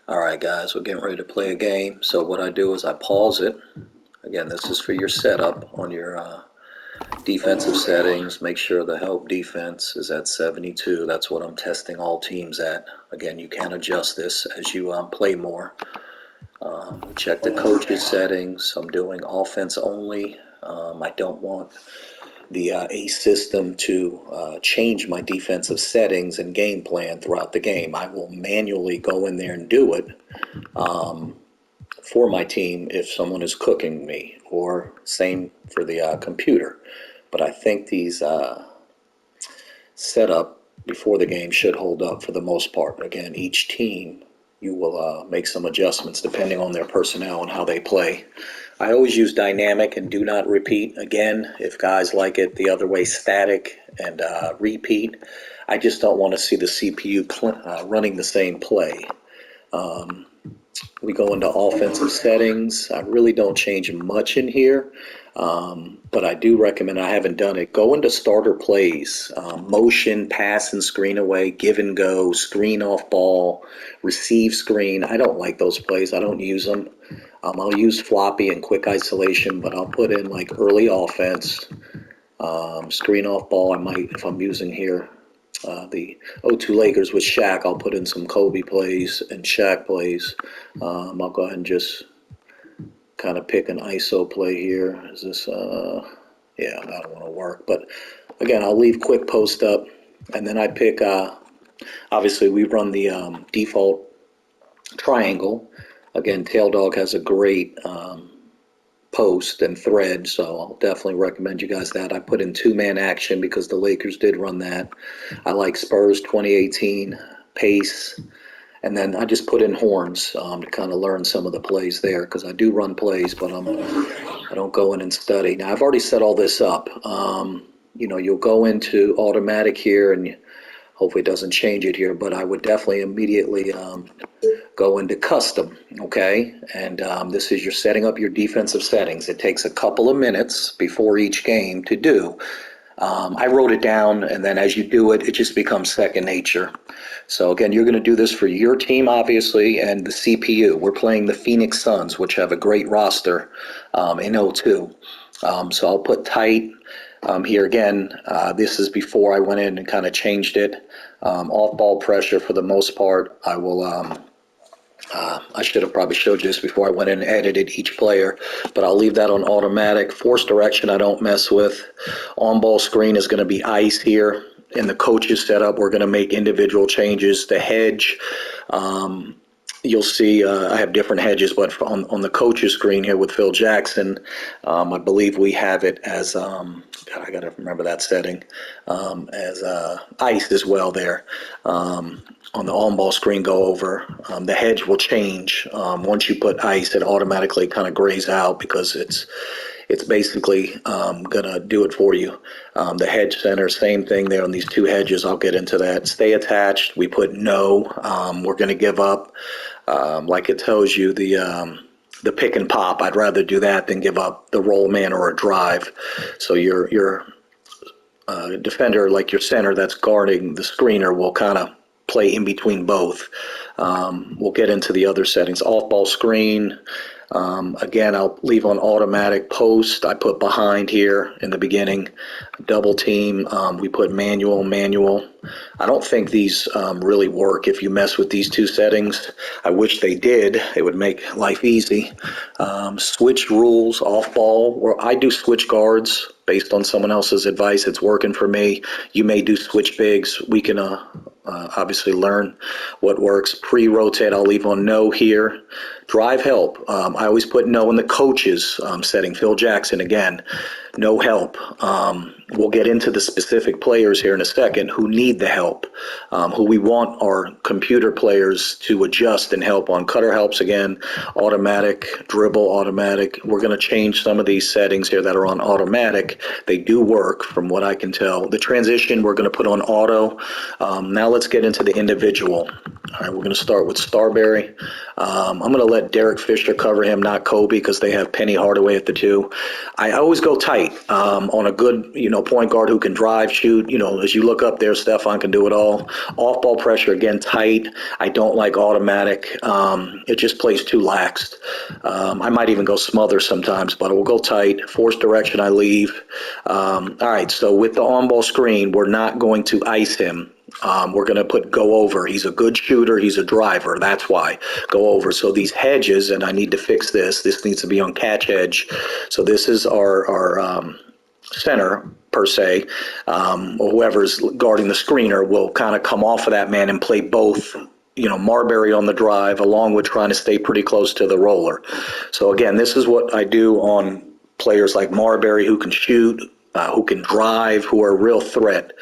All right, guys, we're getting ready to play a game. So what I do is I pause it. Again, this is for your setup on your defensive settings. Make sure the help defense is at 72. That's what I'm testing all teams at. Again, you can adjust this as you play more. Check the coach's settings. I'm doing offense only. I don't want the A system to change my defensive settings and game plan throughout the game. I will manually go in there and do it for my team if someone is cooking me, or same for the computer. But I think these setup before the game should hold up for the most part. Again, each team you will make some adjustments depending on their personnel and how they play. I always use dynamic and do not repeat. Again, if guys like it the other way, static and repeat. I just don't want to see the CPU running the same play. We go into offensive settings. I really don't change much in here, but I do recommend, I haven't done it, go into starter plays, motion, pass and screen away, give and go, screen off ball, receive screen. I don't like those plays. I don't use them. I'll use floppy and quick isolation, but I'll put in like early offense, screen off ball. I might, if I'm using here, the O2 Lakers with Shaq, I'll put in some Kobe plays and Shaq plays. I'll go ahead and just kind of pick an ISO play here. Is this, yeah, that don't want to work. But again, I'll leave quick post up, and then I pick, obviously we run the default triangle. Again, Tail Dog has a great post and thread, so I'll definitely recommend you guys that. I put in two-man action because the Lakers did run that. I like Spurs 2018 pace, and then I just put in horns to kind of learn some of the plays there, because I do run plays, but I don't go in and study. Now I've already set all this up. You'll go into automatic here, and hopefully it doesn't change it here, but I would definitely immediately go into custom, okay? And this is, you're setting up your defensive settings. It takes a couple of minutes before each game to do. I wrote it down, and then as you do it, it just becomes second nature. So again, you're going to do this for your team, obviously, and the CPU. We're playing the Phoenix Suns, which have a great roster in O2. So I'll put tight. Here again, this is before I went in and kind of changed it. Off-ball pressure for the most part. I should have probably showed you this before I went in and edited each player, but I'll leave that on automatic. Force direction I don't mess with. On-ball screen is going to be ice here. In the coach's setup, we're going to make individual changes. The hedge, you'll see I have different hedges, but on the coach's screen here with Phil Jackson, I believe we have it as, God, I got to remember that setting, as ice as well there. On the on-ball screen, go over. The hedge will change. Once you put ice, it automatically kind of grays out because it's basically going to do it for you. The hedge center, same thing there on these two hedges. I'll get into that. Stay attached. We put no. We're going to give up. Like it tells you, the pick and pop. I'd rather do that than give up the roll man or a drive. So your defender, like your center that's guarding the screener, will kind of play in between both. We'll get into the other settings. Off-ball screen. Again, I'll leave on automatic post. I put behind here in the beginning. Double team, we put manual. I don't think these really work if you mess with these two settings. I wish they did. It would make life easy. Switch rules, off ball, or I do switch guards based on someone else's advice. It's working for me. You may do switch bigs. We can obviously learn what works. Pre-rotate, I'll leave on no here. Drive help, I always put no in the coaches setting. Phil Jackson, again, no help. We'll get into the specific players here in a second who need the help, who we want our computer players to adjust and help on. Cutter helps, again, automatic, dribble, automatic. We're going to change some of these settings here that are on automatic. They do work from what I can tell. The transition we're going to put on auto. Now let's get into the individual. All right, we're going to start with Starberry. I'm going to let Derek Fisher cover him, not Kobe, because they have Penny Hardaway at the 2. I always go tight on a good, point guard who can drive, shoot. As you look up there, Stefan can do it all. Off-ball pressure, again, tight. I don't like automatic. It just plays too lax. I might even go smother sometimes, but we'll go tight. Force direction, I leave. All right, so with the on-ball screen, we're not going to ice him. We're going to put go over. He's a good shooter. He's a driver. That's why. Go over. So these hedges, and I need to fix this. This needs to be on catch hedge. So this is our center, per se. Or whoever's guarding the screener will kind of come off of that man and play both. Marbury on the drive, along with trying to stay pretty close to the roller. So again, this is what I do on players like Marbury who can shoot, who can drive, who are a real threat.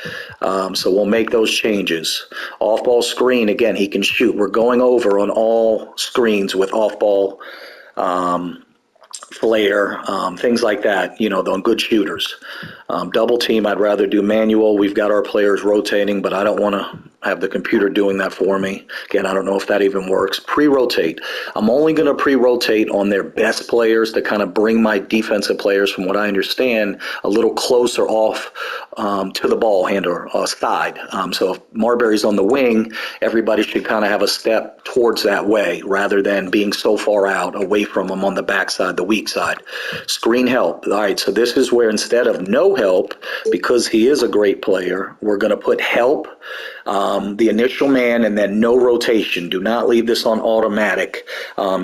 So we'll make those changes. Off-ball screen, again, he can shoot. We're going over on all screens with off-ball flare, things like that, on good shooters. Double team, I'd rather do manual. We've got our players rotating, but I don't want to have the computer doing that for me. Again, I don't know if that even works. Pre-rotate. I'm only going to pre-rotate on their best players to kind of bring my defensive players, from what I understand, a little closer off to the ball handler side. So if Marbury's on the wing, everybody should kind of have a step towards that way rather than being so far out away from him on the backside, the weak side. Screen help. All right, so this is where instead of no help, because he is a great player, we're going to put help, the initial man, and then no rotation. Do not leave this on automatic.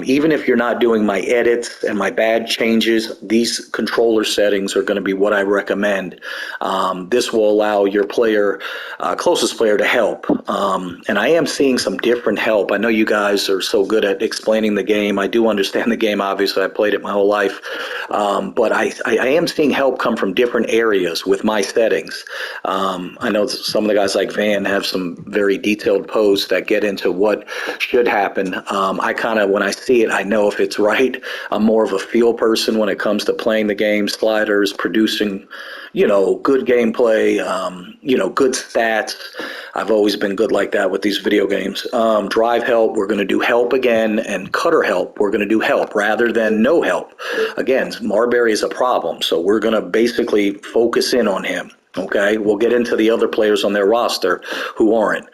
Even if you're not doing my edits and my bad changes, these controller settings are going to be what I recommend. This will allow your player, closest player, to help. And I am seeing some different help. I know you guys are so good at explaining the game. I do understand the game. Obviously, I played it my whole life. But I am seeing help come from different areas with my settings. I know some of the guys like Van have some very detailed posts that get into what should happen. I kind of, when I see it, I know if it's right. I'm more of a feel person when it comes to playing the game, sliders, producing, good gameplay, good stats. I've always been good like that with these video games. Drive help, we're going to do help again, and cutter help, we're going to do help rather than no help. Again, Marbury is a problem, so we're going to basically focus in on him. Okay, we'll get into the other players on their roster who aren't.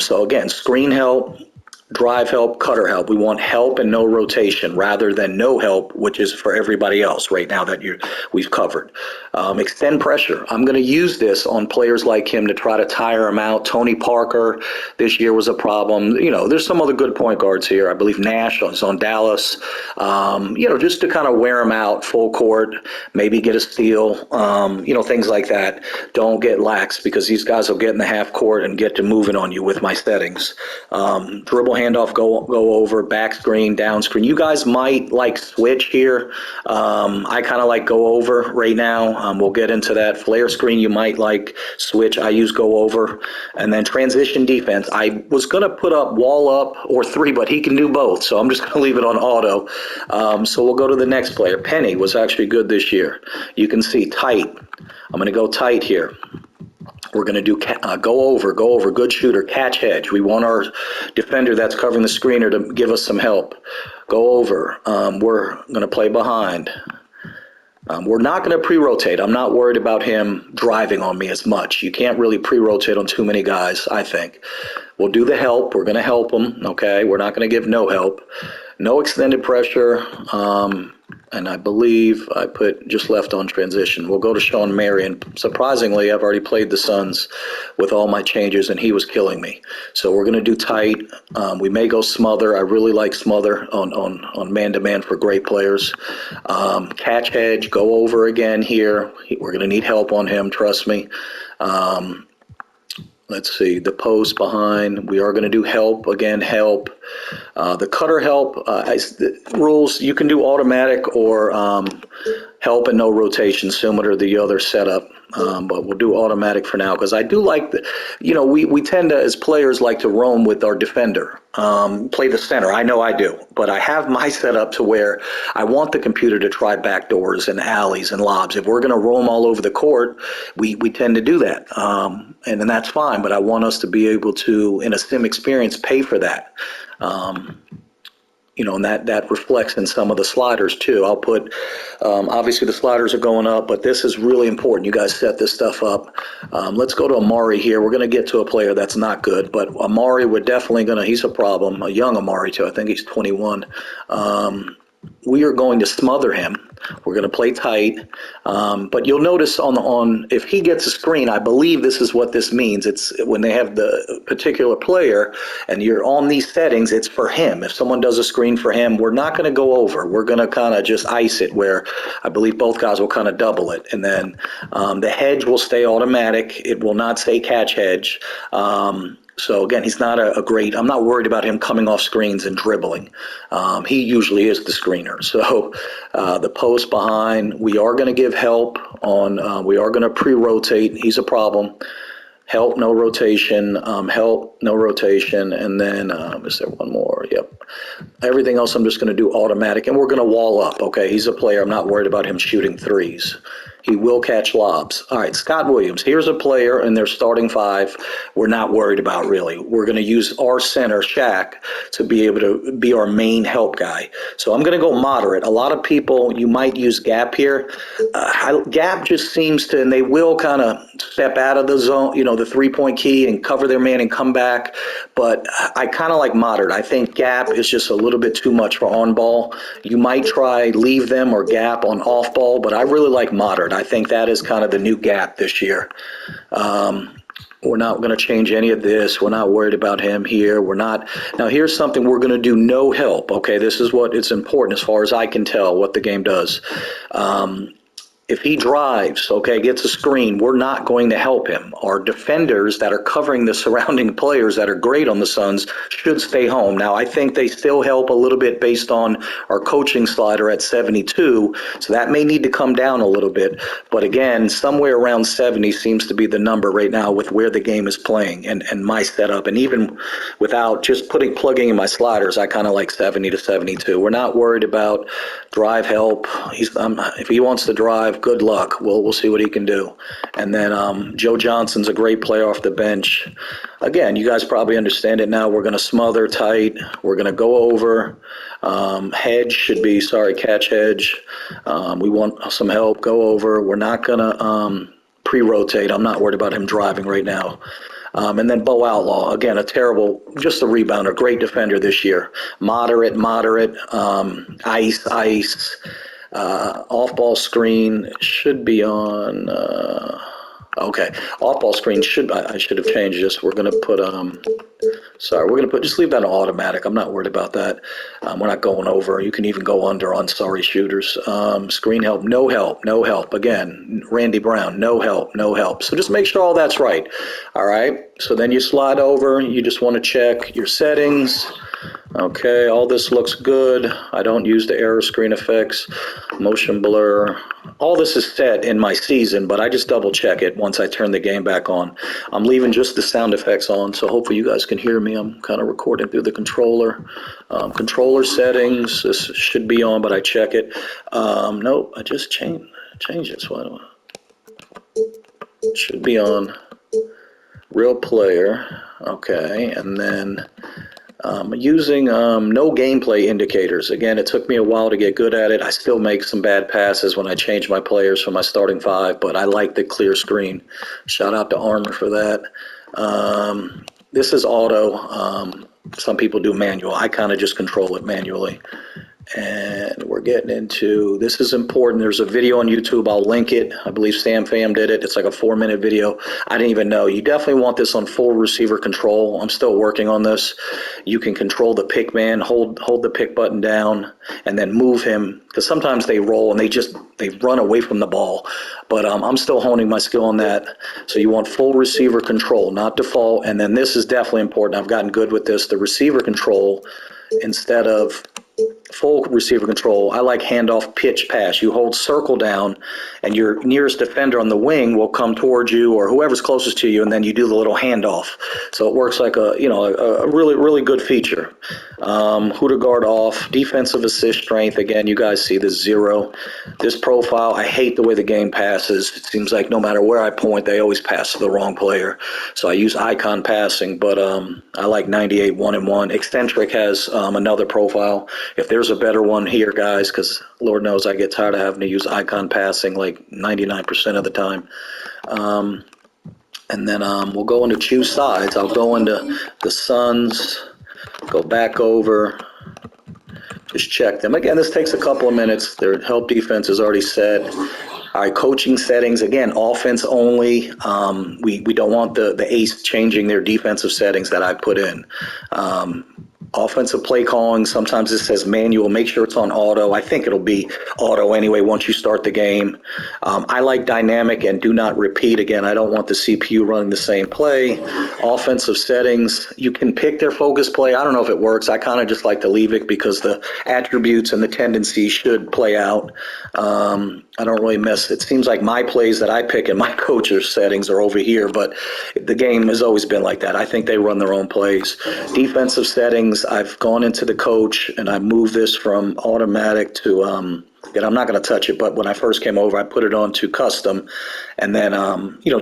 So again, screen help, drive help, cutter help. We want help and no rotation rather than no help, which is for everybody else right now that we've covered. Extend pressure. I'm going to use this on players like him to try to tire him out. Tony Parker this year was a problem. There's some other good point guards here. I believe Nash is on Dallas. Just to kind of wear him out full court, maybe get a steal, things like that. Don't get lax because these guys will get in the half court and get to moving on you with my settings. Dribble handoff, go over, back screen, down screen. You guys might like switch here. I kind of like go over right now. We'll get into that. Flare screen, you might like switch. I use go over. And then transition defense. I was going to put up wall up or 3, but he can do both. So I'm just going to leave it on auto. So we'll go to the next player. Penny was actually good this year. You can see tight. I'm going to go tight here. We're going to do go over, good shooter, catch hedge. We want our defender that's covering the screener to give us some help. Go over. We're going to play behind. We're not going to pre-rotate. I'm not worried about him driving on me as much. You can't really pre-rotate on too many guys, I think. We'll do the help. We're going to help him, okay? We're not going to give no help. No extended pressure. And I believe I put just left on transition. We'll go to Sean Marion. Surprisingly, I've already played the Suns with all my changes, and he was killing me. So we're going to do tight. We may go smother. I really like smother on man-to-man for great players. Catch hedge, go over again here. We're going to need help on him, trust me. Let's see, the post behind. We are going to do help, again, help. The cutter help, rules, you can do automatic or help and no rotation, similar to the other setup. But we'll do automatic for now because I do like we tend to, as players, like to roam with our defender, play the center. I know I do, but I have my setup to where I want the computer to try back doors and alleys and lobs. If we're going to roam all over the court, we tend to do that, and that's fine. But I want us to be able to, in a sim experience, pay for that. Um, and that reflects in some of the sliders too. I'll put, obviously the sliders are going up, but this is really important. You guys set this stuff up. Let's go to Amari here. We're going to get to a player that's not good, but Amari, we're definitely going to, he's a problem, a young Amari too. I think he's 21. We are going to smother him. We're going to play tight, but you'll notice on if he gets a screen, I believe this is what this means. It's when they have the particular player and you're on these settings, it's for him. If someone does a screen for him, we're not going to go over. We're going to kind of just ice it where I believe both guys will kind of double it. And then the hedge will stay automatic. It will not say catch hedge. So again, he's not a great, I'm not worried about him coming off screens and dribbling. He usually is the screener. So the post behind, we are going to give help on, we are going to pre-rotate. He's a problem. Help, no rotation. Help, no rotation. And then, is there one more? Yep. Everything else I'm just going to do automatic. And we're going to wall up. Okay, he's a player. I'm not worried about him shooting threes. He will catch lobs. All right, Scott Williams. Here's a player in their starting five we're not worried about, really. We're going to use our center, Shaq, to be able to be our main help guy. So I'm going to go moderate. A lot of people, you might use gap here. Gap just seems to, and they will kind of step out of the zone, the three-point key and cover their man and come back. But I kind of like moderate. I think gap is just a little bit too much for on ball. You might try leave them or gap on off ball, but I really like moderate. I think that is kind of the new gap this year. We're not going to change any of this. We're not worried about him here. We're not. Now, here's something we're going to do no help. Okay, this is what it's important as far as I can tell what the game does. If he drives, okay, gets a screen, we're not going to help him. Our defenders that are covering the surrounding players that are great on the Suns should stay home. Now, I think they still help a little bit based on our coaching slider at 72, so that may need to come down a little bit. But again, somewhere around 70 seems to be the number right now with where the game is playing and my setup. And even without just plugging in my sliders, I kind of like 70 to 72. We're not worried about drive help. If he wants to drive, good luck. We'll see what he can do. And then Joe Johnson's a great player off the bench. Again, you guys probably understand it now. We're going to smother tight. We're going to go over. Hedge should be, catch hedge. We want some help, go over. We're not going to pre-rotate. I'm not worried about him driving right now. And then Bo Outlaw, again, just a rebounder, great defender this year. Moderate, ice. Off-ball screen should be on. Okay, off-ball screen I should have changed this. We're going to put. Just leave that on automatic. I'm not worried about that. We're not going over. You can even go under on sorry shooters. Screen help, no help. Again, Randy Brown, no help. So just make sure all that's right. All right. So then you slide over. You just want to check your settings. Okay, all this looks good. I don't use the error screen effects, motion blur. All this is set in my season, but I just double check it once I turn the game back on. I'm leaving just the sound effects on, so hopefully you guys can hear me. I'm kind of recording through the controller. Controller settings, this should be on, but I check it. Nope, I just changed it, so it should be on. Real player, okay, and then using no gameplay indicators. Again, it took me a while to get good at it. I still make some bad passes when I change my players from my starting five, but I like the clear screen. Shout out to Armor for that. This is auto. Some people do manual. I kind of just control it manually. And we're getting into, this is important. There's a video on YouTube. I'll link it. I believe Sam Pham did it. It's like a 4-minute video. I didn't even know. You definitely want this on full receiver control. I'm still working on this. You can control the pick man, hold the pick button down, and then move him. Because sometimes they roll and they run away from the ball. But I'm still honing my skill on that. So you want full receiver control, not default. And then this is definitely important. I've gotten good with this. The receiver control, instead of full receiver control. I like handoff pitch pass. You hold circle down, and your nearest defender on the wing will come towards you or whoever's closest to you, and then you do the little handoff. So it works like a really really good feature. Who to guard off, defensive assist strength. Again, you guys see this 0. This profile, I hate the way the game passes. It seems like no matter where I point, they always pass to the wrong player. So I use icon passing, but I like 98 1-and-1. Eccentric has another profile. If there's a better one here, guys, because Lord knows I get tired of having to use icon passing like 99% of the time. And then we'll go into choose sides. I'll go into the Suns, go back over, just check them. Again, this takes a couple of minutes. Their help defense is already set. All right, coaching settings, again, offense only. We don't want the ace changing their defensive settings that I put in. Offensive play calling, sometimes it says manual. Make sure it's on auto. I think it'll be auto anyway once you start the game. I like dynamic and do not repeat. Again, I don't want the CPU running the same play. Offensive settings, you can pick their focus play. I don't know if it works. I kind of just like to leave it because the attributes and the tendencies should play out. I don't really mess. It seems like my plays that I pick in my coach's settings are over here, but the game has always been like that. I think they run their own plays. Defensive settings, I've gone into the coach and I moved this from automatic to, again, I'm not going to touch it, but when I first came over, I put it on to custom and then,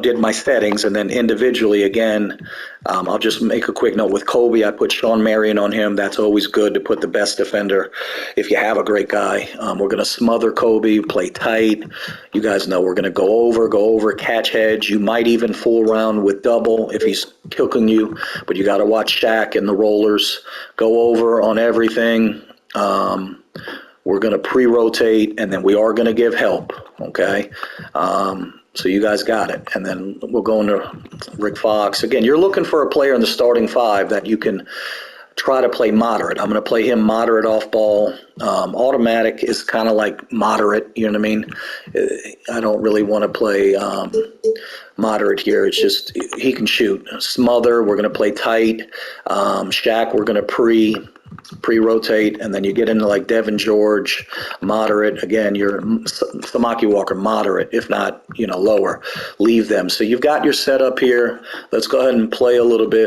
did my settings. And then individually, again, I'll just make a quick note with Kobe. I put Sean Marion on him. That's always good to put the best defender if you have a great guy. We're going to smother Kobe, play tight. You guys know we're going to go over, catch hedge. You might even fool around with double if he's cooking you, but you got to watch Shaq and the rollers. Go over on everything. We're going to pre-rotate, and then we are going to give help, okay? So you guys got it. And then we'll go into Rick Fox. Again, you're looking for a player in the starting 5 that you can try to play moderate. I'm going to play him moderate off ball. Automatic is kind of like moderate, you know what I mean? I don't really want to play moderate here. It's just he can shoot. Smother, we're going to play tight. Shaq, we're going to pre-rotate, and then you get into like Devin George, moderate. Again, you're Samaki Walker, moderate, if not, lower. Leave them. So you've got your setup here. Let's go ahead and play a little bit.